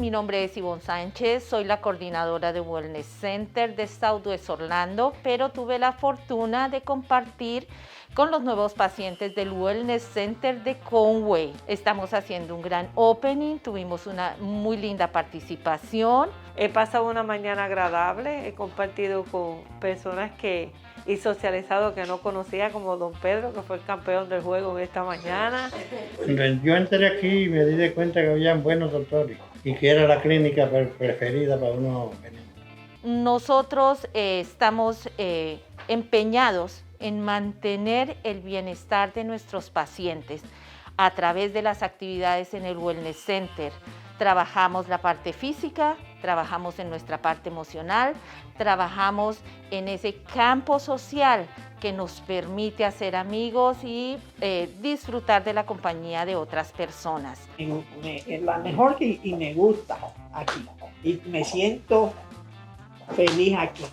mi nombre es Ivonne Sánchez, soy la coordinadora de Wellness Center de Southwest Orlando, pero tuve la fortuna de compartir con los nuevos pacientes del Wellness Center de Conway. Estamos haciendo un gran opening, tuvimos una muy linda participación. He pasado una mañana agradable, he compartido con personas y socializado que no conocía, como don Pedro, que fue el campeón del juego en esta mañana. Yo entré aquí y me di de cuenta que habían buenos doctores y que era la clínica preferida para uno venir. Nosotros estamos empeñados en mantener el bienestar de nuestros pacientes a través de las actividades en el Wellness Center. Trabajamos la parte física, trabajamos en nuestra parte emocional, trabajamos en ese campo social que nos permite hacer amigos y disfrutar de la compañía de otras personas. Es la mejor y me gusta aquí y me siento feliz aquí.